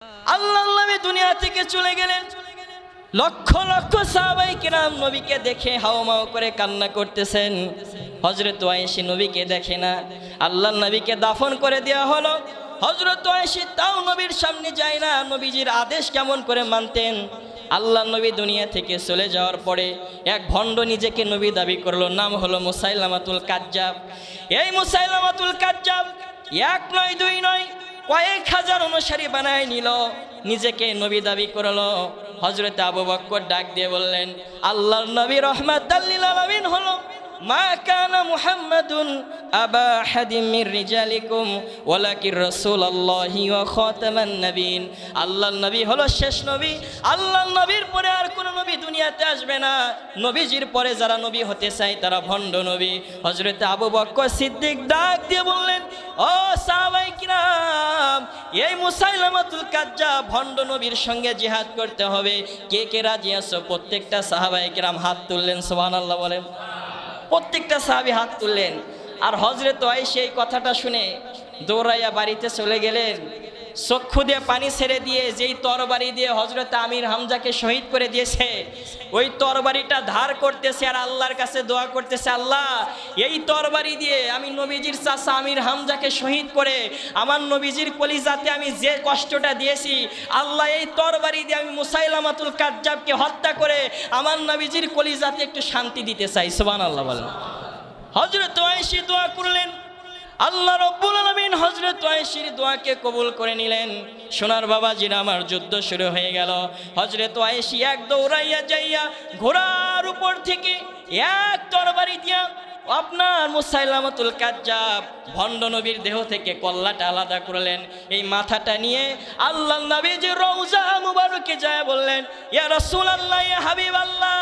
আল্লাহর নবী দুনিয়া থেকে চলে গেলেন। লক্ষ লক্ষ সাহাবায়ে কেরাম নবীকে দেখে হাওমাও করে কান্না করতেছেন। হযরত আয়েশা নবীকে দেখে না। আল্লাহর নবীকে দাফন করে দেওয়া হলো। হযরত আয়েশা তাও নবীর সামনে যায় না। নবীজির আদেশ কেমন করে মানতেন। আল্লাহর নবী দুনিয়া থেকে চলে যাওয়ার পরে এক ভণ্ড নিজেকে নবী দাবি করলো, নাম হলো মুসাইলামাতুল কাজ্জাব। এই মুসাইলামাতুল কাজ্জাব এক নয় দুই নয় কয়েক হাজার অনুসারী বানায় নিল, নিজেকে নবী দাবি করলো। হযরত আবু বকর ডাক দিয়ে বললেন, আল্লাহর নবী রাহমাতাল লিল আলামিন হলো, মা কানা মুহাম্মাদুন আবা আহাদিম মির রিজালিকুম ওয়ালাকির রাসূলুল্লাহি ওয়া খাতামান নবীন। আল্লাহর নবী হলো শেষ নবী। আল্লাহর নবীর পরে আর কোনো নবী দুনিয়াতে আসবে না। নবীজির পরে যারা নবী হতে চায় তারা ভণ্ড নবী। হযরত আবু বকর সিদ্দিক ডাক দিয়ে বললেন, ও সাহাবায়ে কিরাম, এই মুসাইলামাতুল কাজ্জাব ভণ্ড নবীর সঙ্গে জিহাদ করতে হবে, কে কে রাজি আছো? প্রত্যেকটা সাহাবায়ে কিরাম হাত তুললেন। সুবহানাল্লাহ বলেন। প্রত্যেকটা সাহাবী হাত তুললেন। আর হযরত আয়েশা এই কথাটা শুনে দৌড়াইয়া বাড়িতে চলে গেলেন। চক্ষু দিয়ে পানি ছেড়ে দিয়ে যেই তরবারি দিয়ে হযরত আমির হামজাকে শহীদ করে দিয়েছে, ওই তরবারিটা ধার করতেছে আর আল্লাহর কাছে দোয়া করতেছে, আল্লাহ এই তরবারি দিয়ে আমি নবীজির চাচা আমির হামজাকে শহীদ করে আমার নবীজির কলিজাতে আমি যে কষ্টটা দিয়েছি, আল্লাহ এই তরবারি দিয়ে আমি মুসাইলামাতুল কাজ্জাবকে হত্যা করে আমার নবীজির কলিজাতে একটু শান্তি দিতে চাই। সুবহানাল্লাহ বলেন। হযরত আয়েশা দোয়া করলেন, আল্লাহ রাব্বুল আলামিন হযরত আয়েশার দোয়াকে কবুল করে নিলেন। সোনার বাবাজিরা, আমার যুদ্ধ শুরু হয়ে গেল। হযরত আয়েশা এক দৌড়াইয়া যাইয়া ঘোড়ার উপর থেকে এক তরবারি দিয়া আপনার মুসাইলামাতুল কাজ্জাব ভণ্ড নবীর দেহ থেকে কল্লাটা আলাদা করলেন। এই মাথাটা নিয়ে আল্লাহর নবীজির রওজা মুবারকে যায় বললেন, ইয়া রাসূলুল্লাহ, ইয়া হাবিবাল্লাহ,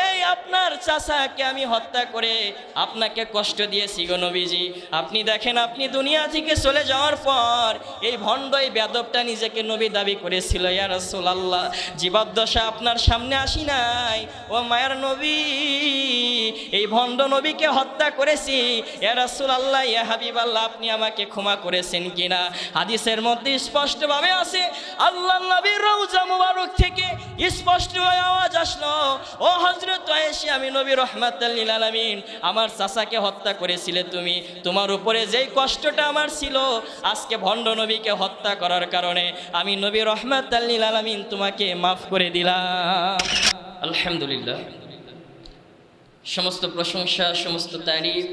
এই আপনার চাচাকে আমি হত্যা করে আপনাকে কষ্ট দিয়েছি গো নবীজি। আপনি দেখেন, আপনি দুনিয়া থেকে চলে যাওয়ার পর এই ভণ্ড এই বেদবটা নিজেকে নবী দাবি করেছিল। ইয়া রাসূলুল্লাহ, জীবদ্দশা আপনার সামনে আসি নাই, ও মায়ের নবী, এই ভণ্ড নবীকে হত্যা করেছি। ইয়া রাসূলুল্লাহ, ইয়া হাবিবাল্লাহ, আপনি আমাকে ক্ষমা করেছেন কিনা? হাদিসের মধ্যে স্পষ্টভাবে আছে, আল্লাহর নবীর রওজা মুবারক থেকে স্পষ্ট আওয়াজ আসলো, ও হযরত আয়েশা, আমি নবী রাহমাতাল লিল আলামিন, আমার চাচাকে হত্যা করেছিলে তুমি। তোমার উপরে যেই কষ্টটা আমার ছিল, আজকে ভণ্ড নবীকে হত্যা করার কারণে আমি নবী রাহমাতাল লিল আলামিন তোমাকে মাফ করে দিলাম। আলহামদুলিল্লাহ, সমস্ত প্রশংসা, সমস্ত তারিফ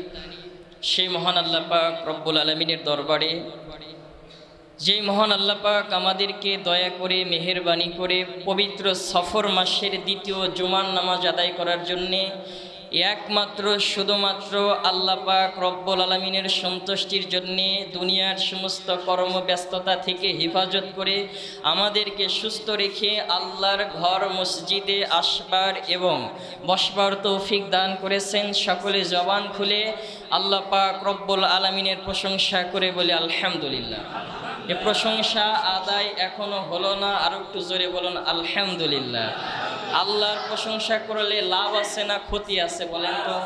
সেই মহান আল্লাহ পাক রব্বুল আলামিনের দরবারে, যেই মহান আল্লাহ পাক আমাদেরকে দয়া করে মেহেরবানি করে পবিত্র সফর মাসের দ্বিতীয় জুমার নামাজ আদায় করার জন্যে একমাত্র শুধুমাত্র আল্লাহ পাক রব্বুল আলামিনের সন্তুষ্টির জন্যে দুনিয়ার সমস্ত কর্মব্যস্ততা থেকে হেফাজত করে আমাদেরকে সুস্থ রেখে আল্লাহর ঘর মসজিদে আসবার এবং বসবার তৌফিক দান করেছেন। সকলে জবান খুলে আল্লাহ পাক রব্বুল আলামিনের প্রশংসা করে বলে আলহামদুলিল্লাহ। এ প্রশংসা আদায় এখনো হলো না, আরো একটু জোরে বলুন আলহামদুলিল্লাহ। আল্লাহর প্রশংসা করলে লাভ আছে না ক্ষতি আছে বলেন তো?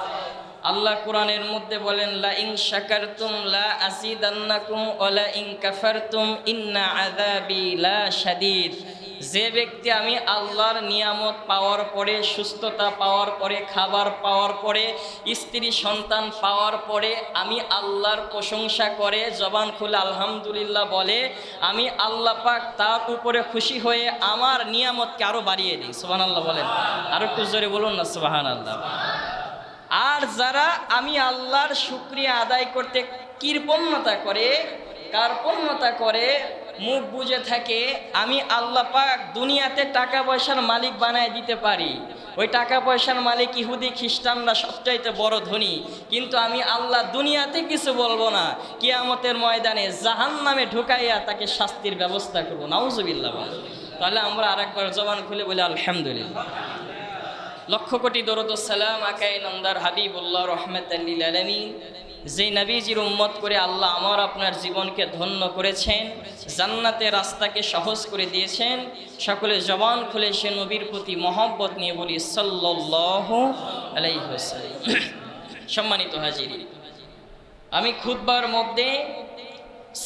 আল্লাহ কোরআনের মধ্যে বলেন, লা ইন শাকারতুম লা আযীদান্নাকুম ওয়া লা ইন কাফারতুম ইন্না আযাবি লা শাদীদ। যে ব্যক্তি আমি আল্লাহর নিয়ামত পাওয়ার পরে, সুস্থতা পাওয়ার পরে, খাবার পাওয়ার পরে, স্ত্রী সন্তান পাওয়ার পরে আমি আল্লাহর প্রশংসা করে জবান খুলে আলহামদুলিল্লাহ বলে, আমি আল্লাহ পাক তার উপরে খুশি হয়ে আমার নিয়ামতকে আরো বাড়িয়ে দিই। সুবহানাল্লাহ বলেন, আরো একটু জোরে বলুন না সুবহানাল্লাহ। আর যারা আমি আল্লাহর শুকরিয়া আদায় করতে কৃপণতা করে, কার্পণ্যতা করে, মুখ বুজে থাকে, আমি আল্লাহ পাক দুনিয়াতে টাকা পয়সার মালিক বানায় দিতে পারি। ওই টাকা পয়সার মালিক ইহুদি খ্রিস্টানরা সবচাইতে বড় ধনী, কিন্তু আমি আল্লাহ দুনিয়াতে কিছু বলবো না, কিয়ামতের ময়দানে জাহান্নামে ঢুকাইয়া তাকে শাস্তির ব্যবস্থা করবো। নাউজুবিল্লাহ। তাহলে আমরা আরেকবার জবান খুলে বলি আলহামদুলিল্লাহ। লক্ষ কোটি দরুদ ও সালাম আকায়ে নামদার হাবিবুল্লাহ রাহমাতাল লিল আলামিন, যে নবীজির উম্মত করে আল্লাহ আমার আপনার জীবনকে ধন্য করেছেন, জান্নাতের রাস্তাকে সহজ করে দিয়েছেন। সকলে জবান খুলে সে নবীর প্রতি মহব্বত নিয়ে বলি সাল্লাল্লাহু আলাইহি ওয়াসাল্লাম। সম্মানিত হাজিরিন, আমি খুতবার মধ্যে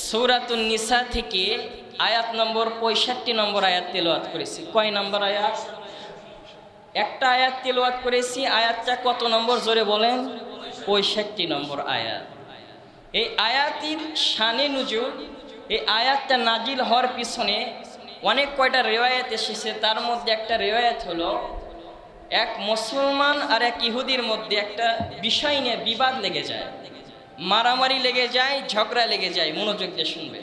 সূরাতুন নিসা থেকে আয়াত নম্বর 65 নম্বর আয়াত তেলাওয়াত করেছি। কয় নম্বর আয়াত? একটা আয়াত তেলাওয়াত করেছি। আয়াতটা কত নম্বর জোরে বলেন? 65 নম্বর আয়াত। এই আয়াতের শানে নুজুল, এই আয়াতটা নাজিল হওয়ার পিছনে অনেক কয়টা রিওয়ায়াত এসেছে। তার মধ্যে একটা রিওয়ায়াত হলো, এক মুসলমান আর এক ইহুদির মধ্যে একটা বিষয় নিয়ে বিবাদ লেগে যায়, মারামারি লেগে যায়, ঝগড়া লেগে যায়। মনোযোগ দিয়ে শুনবে।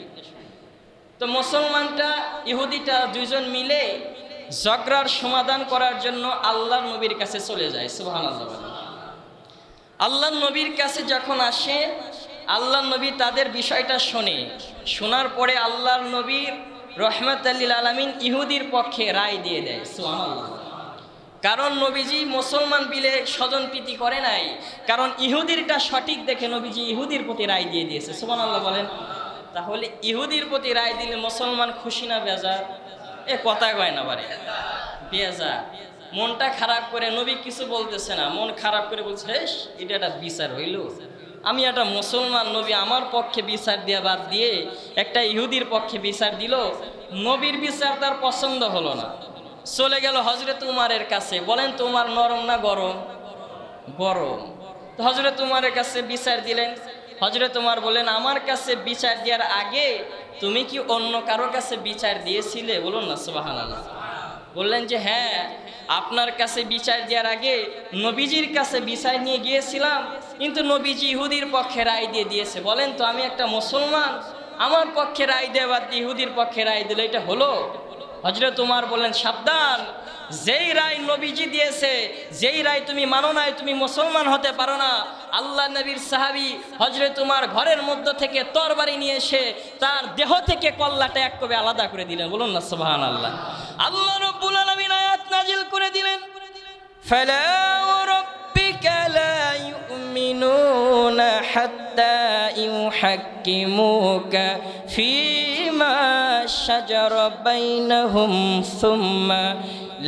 তো মুসলমানটা ইহুদিটা দুইজন মিলে ঝগড়ার সমাধান করার জন্য আল্লাহর নবীর কাছে চলে যায়। সুবহানাল্লাহ। আল্লাহর নবীর কাছে যখন আসে, আল্লাহর নবী তাদের বিষয়টা শোনে। শোনার পরে আল্লাহর নবীর রহমাতুল লিল আলামিন ইহুদির পক্ষে রায় দিয়ে দেয়। সুবহানাল্লাহ। কারণ নবীজি মুসলমান বিলে স্বজনপ্রীতি করে নাই, কারণ ইহুদিরটা সঠিক দেখে নবীজি ইহুদির প্রতি রায় দিয়ে দিয়েছে। সুবহানাল্লাহ বলেন। তাহলে ইহুদির প্রতি রায় দিলে মুসলমান খুশি না বেজার? কথা কয় না বারে, বেজার। মনটা খারাপ করে, নবী কিছু বলতেছে না, মন খারাপ করে বলছে, এটা একটা বিচার হইল, আমি একটা মুসলমান, নবী আমার পক্ষে বিচার দেওয়া বাদ দিয়ে একটা ইহুদির পক্ষে বিচার দিল। নবীর বিচার তার পছন্দ হলো না, চলে গেল হযরত উমারের কাছে। বলেন তো উমার নরম না গরম? গরম। তো হযরত উমারের কাছে বিচার দিলেন। হযরত উমার বলেন, আমার কাছে বিচার দেওয়ার আগে তুমি কি অন্য কারো কাছে বিচার দিয়েছিলে? বলুন না সুবহানাল্লাহ। বললেন যে হ্যাঁ, আপনার কাছে বিচার দেওয়ার আগে নবীজির কাছে বিচার নিয়ে গিয়েছিলাম, কিন্তু নবীজি ইহুদির পক্ষে রায় দিয়ে দিয়েছে। বলেন তো, আমি একটা মুসলমান, আমার পক্ষে রায় দেওয়া বাদ দিয়ে ইহুদির পক্ষে রায় দিলে এটা হলো? হযরত উমার বললেন, সাবধান, যেই রায় নবীজি দিয়েছে, যেই রায় তুমি মানো নাই, তুমি মুসলমান হতে পারো না। আল্লাহ নবীর সাহাবী হযরত উমার ঘরের মধ্য থেকে তরবারি নিয়ে এসে তার দেহ থেকে কল্লাটা এক কবে আলাদা করে দিলেন। বলুন না সুবহানাল্লাহ। আল্লাহ রাব্বুল আলামিন আয়াত নাজিল করে দিলেন, ফালা রাব্বিকা লা ইউমিনুনা হাত্তা ইউহাক্কিমুকা ফীমা শাজারা বাইনাহুম সুম্মা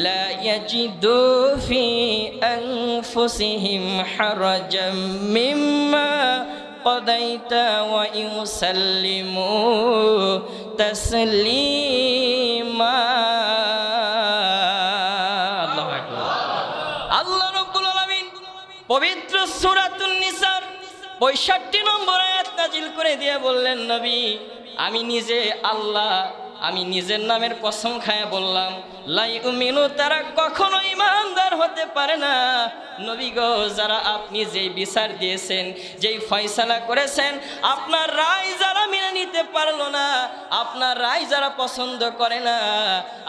لا يجدوا في أنفسهم حرجا مما قضيت ويسلموا تسليما। الله أكبر। আল্লাহ রাব্বুল আলামিন পবিত্র সূরাতুন নিসার 65 নম্বর আয়াত নাজিল করে দিয়ে বললেন, নবী, আমি নিজে আল্লাহ, আমি নিজের নামের কসম খায়া বললাম, লা ইউমিনু, তারা কখনো ঈমানদার হতে পারে না। নবী গো, যারা আপনি যেই বিচার দিয়েছেন, যেই ফয়সালা করেছেন, আপনার রায় যারা মেনে নিতে পারলো না, আপনার রায় যারা পছন্দ করে না,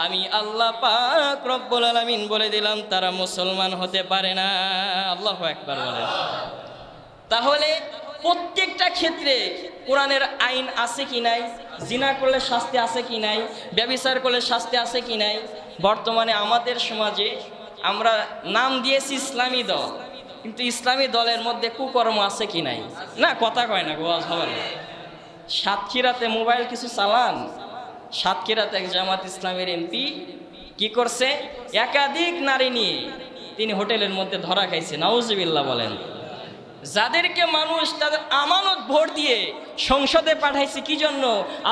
আমি আল্লাহ পাক রব্বুল আলামিন বলে দিলাম, তারা মুসলমান হতে পারে না। আল্লাহু আকবার বলেন। তাহলে প্রত্যেকটা ক্ষেত্রে কোরআনের আইন আছে কি নাই? জিনা করলে শাস্তি আছে কি নাই? ব্যভিচার করলে শাস্তি আছে কি নাই? বর্তমানে আমাদের সমাজে আমরা নাম দিয়েছি ইসলামী দল, কিন্তু ইসলামী দলের মধ্যে কুকর্ম আছে কি নাই? না, কথা কয় না, গোয়াজ হবে না। সাতক্ষীরাতে মোবাইল কিছু চালান, সাতক্ষীরাতে এক জামাত ইসলামের এমপি কি করছে, একাধিক নারী নিয়ে তিনি হোটেলের মধ্যে ধরা খাইছে। নাউজুবিল্লাহ বলেন। যাদেরকে মানুষ তাদের আমানত ভোট দিয়ে সংসদে পাঠাইছে কি জন্য?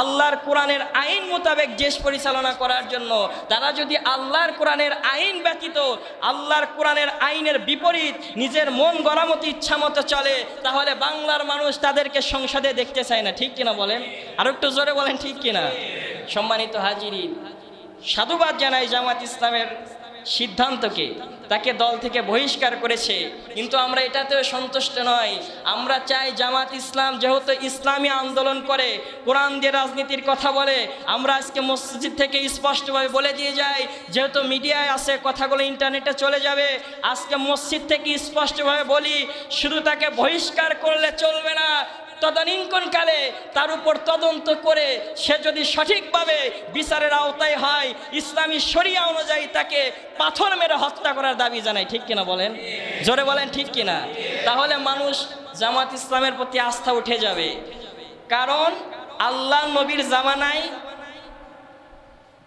আল্লাহর কোরআনের আইন মোতাবেক দেশ পরিচালনা করার জন্য। তারা যদি আল্লাহর কোরআনের আইন ব্যতীত, আল্লাহর কোরআনের আইনের বিপরীত নিজের মন গড়ামতো ইচ্ছা মতো চলে, তাহলে বাংলার মানুষ তাদেরকে সংসদে দেখতে চায় না। ঠিক কিনা বলেন? আর একটু জোরে বলেন, ঠিক কিনা? সম্মানিত হাজিরিন, সাধুবাদ জানাই জামাত ইসলামের সিদ্ধান্তকে। তাকে দল থেকে বহিষ্কার করেছে, কিন্তু আমরা এটাতেও সন্তুষ্ট নয়। আমরা চাই জামাত ইসলাম যেহেতু ইসলামী আন্দোলন করে, কোরআন দিয়ে রাজনীতির কথা বলে, আমরা আজকে মসজিদ থেকে স্পষ্টভাবে বলে দিয়ে যাই, যেহেতু মিডিয়ায় আছে, কথাগুলো ইন্টারনেটে চলে যাবে, আজকে মসজিদ থেকে স্পষ্টভাবে বলি, শুধু তাকে বহিষ্কার করলে চলবে না, তদানীন্তনকালে তার উপর তদন্ত করে সে যদি সঠিকভাবে বিচারের আওতায় হয়, ইসলামী শরিয়া অনুযায়ী তাকে পাথর মেরে হত্যা করার দাবি জানাই। ঠিক কিনা বলেন? জোরে বলেন, ঠিক কিনা? তাহলে মানুষ জামাত ইসলামের প্রতি আস্থা উঠে যাবে। কারণ আল্লাহ নবীর জামানায়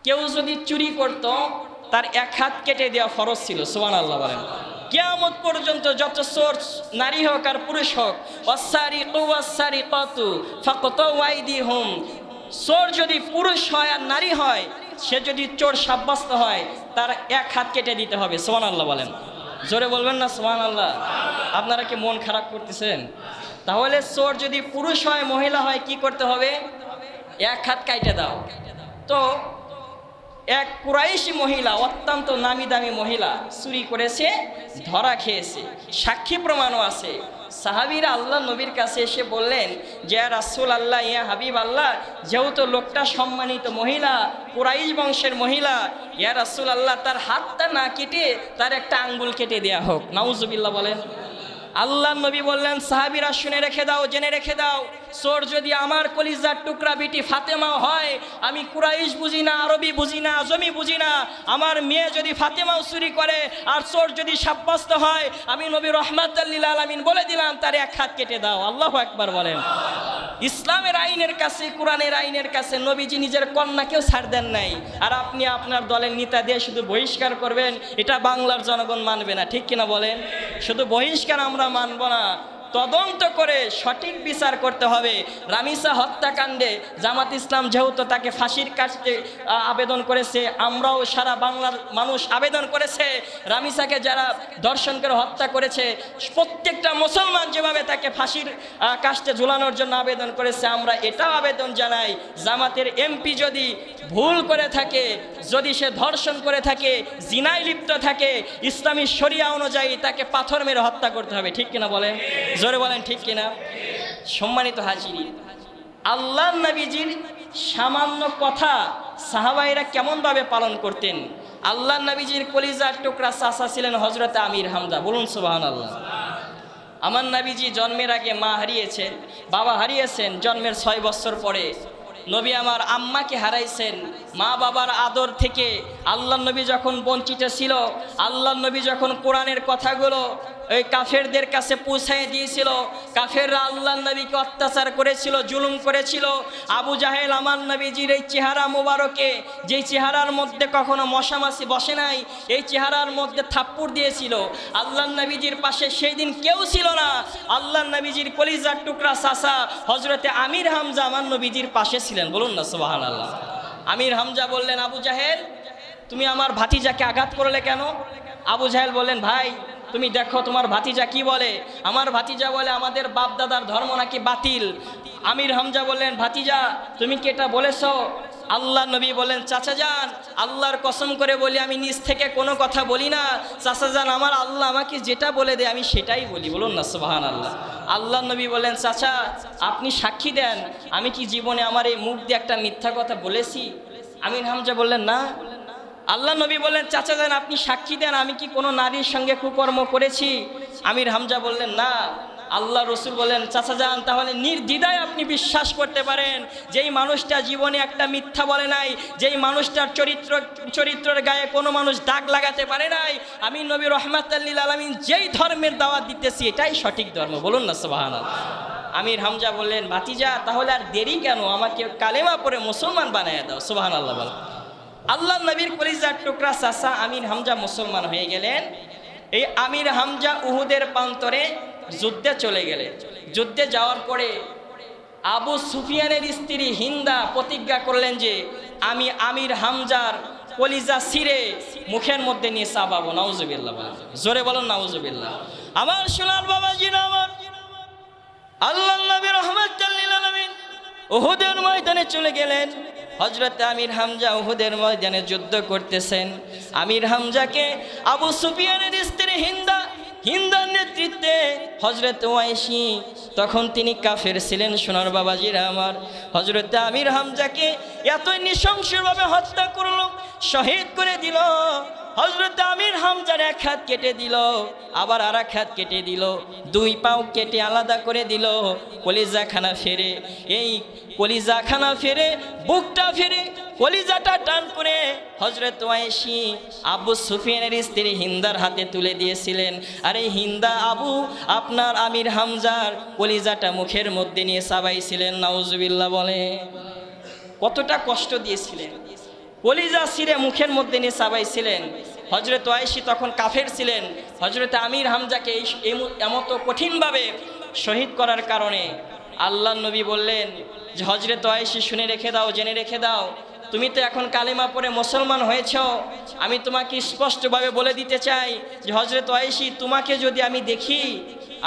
কেউ যদি চুরি করত, তার এক হাত কেটে দেওয়া ফরজ ছিল। সুবহানাল্লাহ বলেন। কিয়ামত পর্যন্ত যত চোর, নারী হোক আর পুরুষ হোক, ওয়াসসারিকু ওয়াসসারিকাতু ফাকতাউ আইদিহুম, চোর যদি পুরুষ হয় আর নারী হয়, সে যদি চোর সাব্যস্ত হয়, তার এক হাত কেটে দিতে হবে। সুবহানাল্লাহ বলেন, জোরে বলবেন না সুবহানাল্লাহ? আপনারা কি মন খারাপ করতেছেন? তাহলে চোর যদি পুরুষ হয় মহিলা হয় কি করতে হবে? এক হাত কাইটে দাও। তো এক কুরাইশি মহিলা, অত্যন্ত নামি দামি মহিলা, চুরি করেছে, ধরা খেয়েছে, সাক্ষী প্রমাণও আছে। সাহাবীরা আল্লাহ নবীর কাছে এসে বললেন যে ইয়া রাসূল আল্লাহ, ইয়া হাবিব আল্লাহ, যেহেতু লোকটা সম্মানিত মহিলা, কুরাইশ বংশের মহিলা, ইয়া রাসূল আল্লাহ, তার হাতটা না কেটে তার একটা আঙ্গুল কেটে দেয়া হোক। নাউজুবিল্লাহ বলেন। আল্লাহ নবী বললেন সাহাবীরা শুনে রেখে দাও, জেনে রেখে দাও, চোর যদি আমার কলিজার টুকরা বিটি ফাতেমাও হয়, আমি কুরাইশ বুঝি না, আরবি বুঝি না, জমি বুঝি না, আমার মেয়ে যদি ফাতেমাও চুরি করে আর চোর যদি সাব্যস্ত হয়, আমি নবী রহমাতুল লিল আলামিন বলে দিলাম তার এক হাত কেটে দাও। আল্লাহু আকবার বলেন। ইসলামের আইনের কাছে, কোরআনের আইনের কাছে নবীজি নিজের কন্যাকেও ছাড় দেন নাই। আর আপনি আপনার দলের নেতা দিয়ে শুধু বহিষ্কার করবেন, এটা বাংলার জনগণ মানবে না, ঠিক কিনা বলেন? শুধু বহিষ্কার আমরা মানব না, তদন্ত করে সঠিক বিচার করতে হবে। রামিসা হত্যাকাণ্ডে জামাত ইসলাম যেহেতু তাকে ফাঁসির কাছে আবেদন করেছে, আমরাও সারা বাংলার মানুষ আবেদন করেছে। রামিসাকে যারা ধর্ষণ করে হত্যা করেছে, প্রত্যেকটা মুসলমান যেভাবে তাকে ফাঁসির কাস্টে ঝুলানোর জন্য আবেদন করেছে, আমরা এটাও আবেদন জানাই, জামাতের এমপি যদি ভুল করে থাকে, যদি সে ধর্ষণ করে থাকে, জিনায় লিপ্ত থাকে, ইসলামী শরিয়া অনুযায়ী তাকে পাথর মেরে হত্যা করতে হবে, ঠিক কিনা বলেন? জোরে বলেন, ঠিক কিনা? সম্মানিত হাজিরি, আল্লাহ নবীজির সামান্য কথা সাহাবাইরা কেমনভাবে পালন করতেন। আল্লাহ নবীজির কলিজার টুকরা চাচা ছিলেন হযরত আমির হামজা। বলুন সুবহানাল্লাহ। আমার নবীজি জন্মের আগে মা হারিয়েছেন, বাবা হারিয়েছেন, জন্মের 6 বছর পরে নবী আমার আম্মাকে হারাইছেন। মা বাবার আদর থেকে আল্লাহ নবী যখন বঞ্চিত ছিল, আল্লাহ নবী যখন কোরআনের কথাগুলো ওই কাফেরদের কাছে পৌঁছায় দিয়েছিল, কাফেররা আল্লাহ নবীকে অত্যাচার করেছিল, জুলুম করেছিল। আবু জাহেল আমার নবীজির এই চেহারা মোবারকে, যেই চেহারার মধ্যে কখনো মশামাছি বসে নাই, এই চেহারার মধ্যে থাপ্পড় দিয়েছিল। আল্লাহ নবীজির পাশে সেই দিন কেউ ছিল না। আল্লাহ নবীজির কলিজার টুকরা চাচা হযরতে আমির হামজা আমার নবীজির পাশে ছিলেন। বলুন না সুবহানাল্লাহ। আমির হামজা বললেন, আবু জাহেল, তুমি আমার ভাতিজাকে আঘাত করলে কেন? আবু জাহেল বললেন, ভাই তুমি দেখো তোমার ভাতিজা কি বলে। আমার ভাতিজা বলে আমাদের বাপ দাদার ধর্ম নাকি বাতিল। আমির হামজা বললেন, ভাতিজা তুমি কি এটা বলেছো? আল্লাহ নবী বলেন, চাচা যান, আল্লাহর কসম করে বলি আমি নিজ থেকে কোনো কথা বলি না। চাচা যান, আমার আল্লাহ আমাকে যেটা বলে দেয় আমি সেটাই বলি। বলুন না সুবহানাল্লাহ। আল্লাহ নবী বলেন, চাচা আপনি সাক্ষী দেন, আমি কি জীবনে আমার এই মুখ দিয়ে একটা মিথ্যা কথা বলেছি? আমির হামজা বললেন, না। আল্লাহ নবী বললেন, চাচা যান আপনি সাক্ষী দেন, আমি কি কোনো নারীর সঙ্গে কুকর্ম করেছি? আমির হামজা বললেন, না। আল্লাহ রসুল বলেন, চাচা যান তাহলে নির্দ্বিধায় আপনি বিশ্বাস করতে পারেন, যেই মানুষটা জীবনে একটা মিথ্যা বলে নাই, যেই মানুষটার চরিত্রের গায়ে কোনো মানুষ দাগ লাগাতে পারে নাই, আমি নবী রহমাতুল লিল আলামিন যেই ধর্মের দাওয়াত দিতেছি এটাই সঠিক ধর্ম। বলুন না সুবহানাল্লাহ। আমির হামজা বললেন, ভাতিজা তাহলে আর দেরি কেন, আমাকে কালেমা পড়ে মুসলমান বানায় দাও। সুবহানাল্লাহ বল। আল্লাহ নবীর কলিজার টুকরা চাচা আমির হামজা মুসলমান হয়ে গেলেন। এই আমির হামজা উহুদের প্রান্তরে যুদ্ধে চলে গেলেন। যুদ্ধে যাওয়ার পরে আবু সুফিয়ানের স্ত্রী হিন্দা প্রতিজ্ঞা করলেন যে আমি আমির হামজার কলিজা ছিঁড়ে মুখের মধ্যে নিয়ে চাবাবো। নাউজুবিল্লাহ বলেন, জোরে বলুন নাউজুবিল্লাহ। আমার সোনার বাবাজিরা, আমার আল্লাহ নবী রহমাতুল লিল আলামিন উহুদের ময়দানে চলে গেলেন। হযরত আমির হামজা উহুদের ময়দানে যুদ্ধ করতেছেন। আমির হামজাকে আবু সুফিয়ানের স্ত্রী হিন্দার নেতৃত্বে হযরত ওয়াইসি, তখন তিনি কাফের ছিলেন। সোনার বাবাজিরা আমার, হযরত আমির হামজাকে এতই নৃশংসভাবে হত্যা করলো, শহীদ করে দিল। হযরত আমির হামজার এক হাত কেটে দিল, আবার আর এক হাত কেটে দিল, 2 পাও কেটে আলাদা করে দিল। কলিজাখানা ফেরে, এই কলিজাখানা ফেরে, বুকটা ফেরে, কলিজাটা টান করে হযরত ওয়াইসি আবু সুফিয়ানের স্ত্রী হিন্দার হাতে তুলে দিয়েছিলেন। আর এই হিন্দা আপনার আমির হামজার কলিজাটা মুখের মধ্যে নিয়ে চাবাইছিলেন। নাউজুবিল্লাহ বলে, কতটা কষ্ট দিয়েছিলেন। কলিজা ছিঁড়ে মুখের মধ্যে নিয়ে চাবাইছিলেন। হযরত ওয়াইসি তখন কাফের ছিলেন। হযরত আমির হামজাকে এমত কঠিনভাবে শহীদ করার কারণে আল্লাহ নবী বললেন, যে হযরত আয়েশা শুনে রেখে দাও, জেনে রেখে দাও, তুমি তো এখন কালেমা পড়ে মুসলমান হয়েছো। আমি তোমাকে স্পষ্টভাবে বলে দিতে চাই যে হযরত আয়েশা, তোমাকে যদি আমি দেখি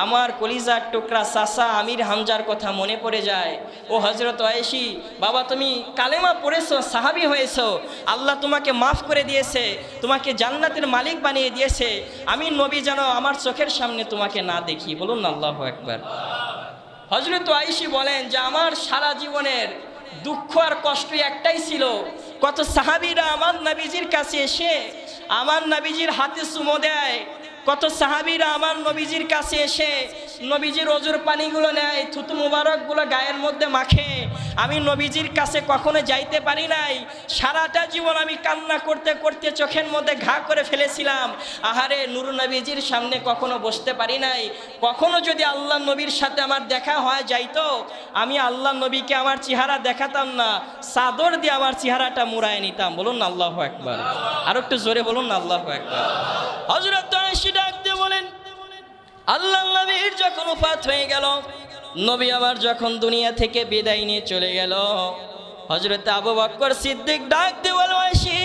আমার কলিজার টুকরা চাচা আমির হামজার কথা মনে পড়ে যায়। ও হযরত আয়েশা, বাবা তুমি কালেমা পড়েছো, সাহাবী হয়েছো, আল্লাহ তোমাকে মাফ করে দিয়েছে, তোমাকে জান্নাতের মালিক বানিয়ে দিয়েছে। আমি নবী যেন আমার চোখের সামনে তোমাকে না দেখি। বলুন না আল্লাহু আকবার। হযরত আয়েশা বলেন যে আমার সারা জীবনের দুঃখ আর কষ্ট একটাই ছিল, কত সাহাবীরা আমার নবীজির কাছে এসে আমার নবীজির হাতে চুমো দেয়, কত সাহাবীরা আমার নবীজির কাছে এসে নবীজির ওজুর পানিগুলো নেয়, থুতু মুবারকগুলো গায়ের মধ্যে মাখে। আমি নবীজির কাছে কখনো যাইতে পারি নাই। সারাটা জীবন আমি কান্না করতে করতে চোখের মধ্যে ঘা করে ফেলেছিলাম। আহারে, নূর নবীজির সামনে কখনো বসতে পারি নাই। কখনো যদি আল্লাহ নবীর সাথে আমার দেখা হয় যাইতো, আমি আল্লাহ নবীকে আমার চেহারা দেখাতাম না, চাদর দিয়ে আমার চেহারাটা মুড়ায় নিতাম। বলুন না আল্লাহু আকবার। আর একটু জোরে বলুন না আল্লাহু আকবার। হযরত আয়েশা ডাক দিয়ে বলেন, আল্লাহ নবীর যখন ওফাত হয়ে গেল, নবী আমার যখন দুনিয়া থেকে বিদায় নিয়ে চলে গেল, হযরত আবু বকর সিদ্দিক ডাক দিয়ে বলল, আয়েশা,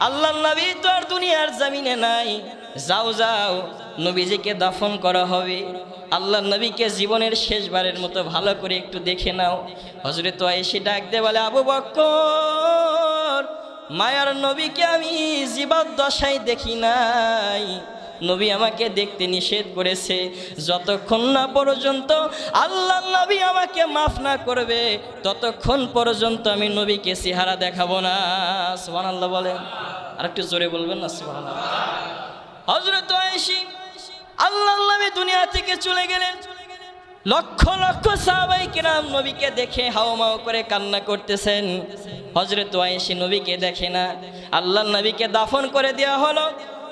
আল্লাহ নবী তো আর দুনিয়ার জমিনে নাই, যাও যাও নবীজিকে দাফন করা হবে, আল্লাহ নবীকে জীবনের শেষবারের মতো ভালো করে একটু দেখে নাও। হযরত আয়েশা ডাক দিয়ে বলে, আবু বকর, মায়ার নবীকে আমি জীবদ্দশায় দেখি নাই, নবী আমাকে দেখতে নিষেধ করেছে। যতক্ষণ না পর্যন্ত আল্লাহ নবী আমাকে মাফ না করবে, ততক্ষণ পর্যন্ত আমি নবীকে চেহারা দেখাবো না। সুবহানাল্লাহ বলেন। আর একটু জোরে বলবেন না সুবহানাল্লাহ। হযরত আয়েশা, আল্লাহ নবী দুনিয়া থেকে চলে গেলেন, লক্ষ লক্ষ সাহাবায়ে কেরাম নবীকে দেখে হাওমাও করে কান্না করতেছেন। হযরত আয়েশা নবীকে দেখে না, আল্লাহ নবীকে দাফন করে দেওয়া হলো।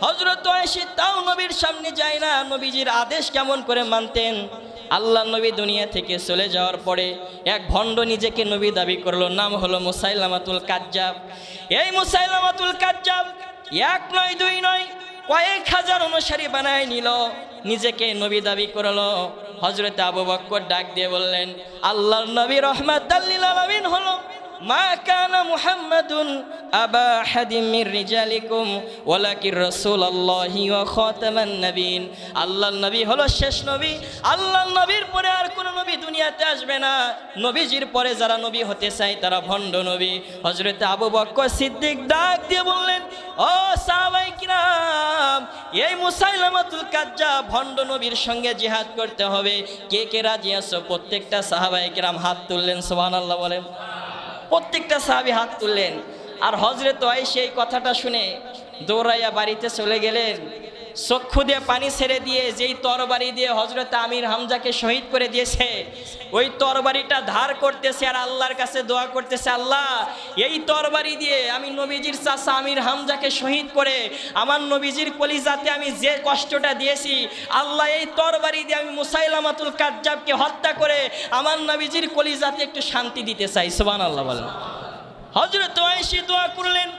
হযরত আয়েশা তাও নবীর সামনে যায় না। নবীজির আদেশ কেমন করে মানতেন। আল্লাহ নবী দুনিয়া থেকে চলে যাওয়ার পরে এক ভণ্ড নিজেকে নবী দাবি করলো, নাম হলো মুসাইলামাতুল কাজ্জাব। এই মুসাইলামাতুল কাজ্জাব এক নয় দুই নয় কয়েক হাজার অনুসারী বানায় নিল, নিজেকে নবী দাবি করলো। হযরত আবু বকর ডাক দিয়ে বললেন, আল্লাহর নবী রাহমাতাল লিল আলামিন হলো, মা কানা মুহাম্মাদুন আবা আহাদিম মির রিজালিকুম ওয়ালাকির রাসূলুল্লাহি ওয়া খাতামান নবীন। আল্লাহর নবী হলো শেষ নবী। আল্লাহর নবীর পরে আর কোন নবী দুনিয়াতে আসবে না। নবীজির পরে যারা নবী হতে চায় তারা ভণ্ড নবী। হযরত আবু বকর সিদ্দিক ডাক দিয়ে বললেন, ও সাহাবায়ে কিরাম, এই মুসাইলামাতুল কাজ্জাব ভণ্ড নবীর সঙ্গে জিহাদ করতে হবে, কে কে রাজি আছো? প্রত্যেকটা সাহাবায়ে কিরাম হাত তুললেন। সুবহানাল্লাহ বলেন। প্রত্যেকটা সাহাবী হাত তুললেন। আর হযরত আয়েশা এই কথাটা শুনে দৌড়াইয়া বাড়িতে চলে গেলেন। চক্ষু দিয়ে পানি ছেড়ে দিয়ে যেই তরবারি দিয়ে হযরত আমির হামজাকে শহীদ করে দিয়েছে, ওই তরবারিটা ধার করতেছে আর আল্লাহর কাছে দোয়া করতেছে, আল্লাহ, এই তরবারি দিয়ে আমি নবীজির চাচা আমির হামজাকে শহীদ করে আমার নবীজির কলিজাতে আমি যে কষ্টটা দিয়েছি, আল্লাহ, এই তরবারি দিয়ে আমি মুসাইলামাতুল কাজ্জাবকে হত্যা করে আমার নবীজির কলিজাতে একটু শান্তি দিতে চাই। সুবহানাল্লাহ বলেন। হযরত আয়েশা দোয়া করলেন,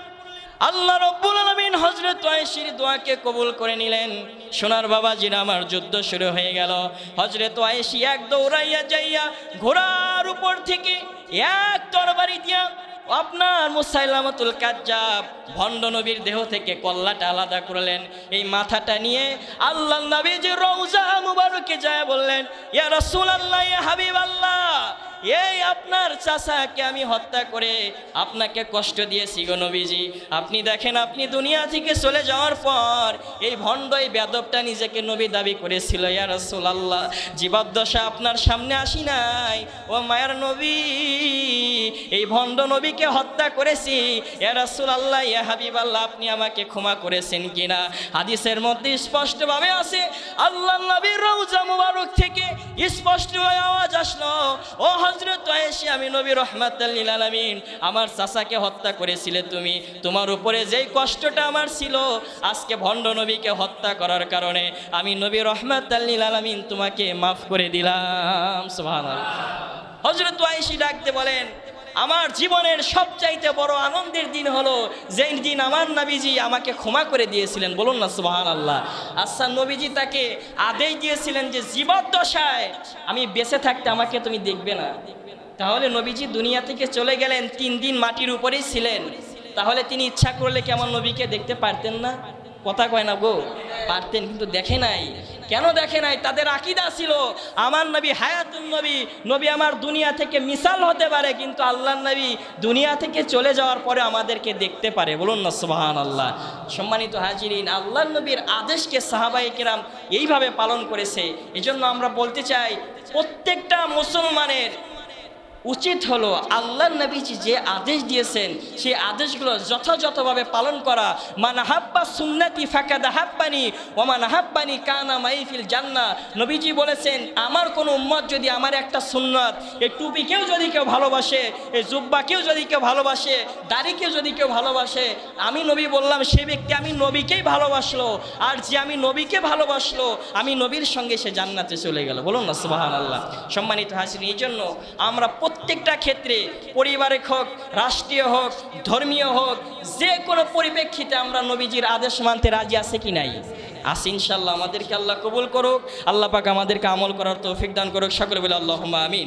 আল্লাহ রাব্বুল আলামিন হযরত আয়েশার দোয়াকে কবুল করে নিলেন। সোনার বাবাজিরা আমার, যুদ্ধ শুরু হয়ে গেল। হযরত আয়েশা এক দৌড়াইয়া যাইয়া ঘোড়ার উপর থেকে এক তরবারি দিয়া আপনার মুসাইলামাতুল কাজ্জাব ভণ্ড নবীর দেহ থেকে কল্লাটা আলাদা করলেন। এই মাথাটা নিয়ে আল্লাহ নবীজির রওজা মুবারকে যায় বললেন, ইয়া রাসূলুল্লাহ, ইয়া হাবিবাল্লাহ, এই আপনার চাচাকে আমি হত্যা করে আপনাকে কষ্ট দিয়েছি গো নবীজি। আপনি দেখেন, আপনি দুনিয়া থেকে চলে যাওয়ার পর এই ভণ্ড এই বেদবটা নিজেকে নবী দাবি করেছিল। ইয়া রাসূলুল্লাহ, জীবদ্দশা আপনার সামনে আসি নাই, ও মায়ের নবী, এই ভণ্ড নবীকে হত্যা করেছি। ইয়া রাসূলুল্লাহ, ইয়া হাবিবাল্লাহ, আপনি আমাকে ক্ষমা করেছেন কিনা? হাদিসের মধ্যে স্পষ্টভাবে আছে, আল্লাহ নবীর রওজা মুবারক থেকে স্পষ্ট আওয়াজ আসলো, ও হযরত আয়েশা, আমি নবী রাহমাতাল লিল আলামিন, আমার চাচাকে হত্যা করেছিলে তুমি, তোমার উপরে যেই কষ্টটা আমার ছিল, আজকে ভণ্ড নবীকে হত্যা করার কারণে আমি নবী রাহমাতাল লিল আলামিন তোমাকে মাফ করে দিলাম। সুবহানাল্লাহ। হযরত আয়েশা ডাকতে বলেন, আমার জীবনের সবচাইতে বড় আনন্দের দিন হলো যেই দিন আমার নবীজি আমাকে ক্ষমা করে দিয়েছিলেন। বলুন না সুবহানাল্লাহ। আচ্ছা, নবীজি তাকে আদেশ দিয়েছিলেন যে জীবদ্দশায় আমি বেঁচে থাকতে আমাকে তুমি দেখবে না, তাহলে নবীজি দুনিয়া থেকে চলে গেলেন, 3 দিন মাটির উপরেই ছিলেন, তাহলে তিনি ইচ্ছা করলে কি আমার নবীকে দেখতে পারতেন না? কথা কয় না গো, পারতেন, কিন্তু দেখে নাই। কেন দেখে নাই? তাদের আকীদা ছিল আমার নবী হায়াতুন নবী, নবী আমার দুনিয়া থেকে মিসাল হতে পারে, কিন্তু আল্লাহর নবী দুনিয়া থেকে চলে যাওয়ার পরে আমাদেরকে দেখতে পারে। বলুন না সুবহানাল্লাহ। সম্মানিত হাজিরিন, আল্লাহর নবীর আদেশকে সাহাবায়ে কেরাম এইভাবে পালন করেছে। এজন্য আমরা বলতে চাই, প্রত্যেকটা মুসলমানের উচিত হলো আল্লাহর নবীজি যে আদেশ দিয়েছেন সেই আদেশগুলো যথাযথভাবে পালন করা। মান হাব্বা সুন্নতি ফাকাদ হাব্বানি ওয়া মান হাব্বানি কানা মাই ফিল জান্নাহ। নবীজি বলেছেন, আমার কোনো উম্মত যদি আমার একটা সুন্নত, এই টুপিকেও যদি কেউ ভালোবাসে, এই জুব্বাকেও যদি কেউ ভালোবাসে, দাড়িকেও যদি কেউ ভালোবাসে, আমি নবী বললাম সে ব্যক্তি আমি নবীকেই ভালোবাসলো, আর যে আমি নবীকে ভালোবাসলো আমি নবীর সঙ্গে সে জান্নাতে চলে গেল। বলুন না সুবহানাল্লাহ। সম্মানিত হাজিরিন, এই জন্য আমরা প্রত্যেকটা ক্ষেত্রে, পরিবারে হোক, রাষ্ট্রীয় হোক, ধর্মীয় হোক, যে কোনো পরিপ্রেক্ষিতে আমরা নবীজির আদেশ মানতে রাজি আছে কি নাই? আসি ইনশাআল্লাহ। আমাদেরকে আল্লাহ কবুল করুক, আল্লাহ পাক আমাদেরকে আমল করার তৌফিক দান করুক। সকলে বলে আল্লাহুম্মা আমিন।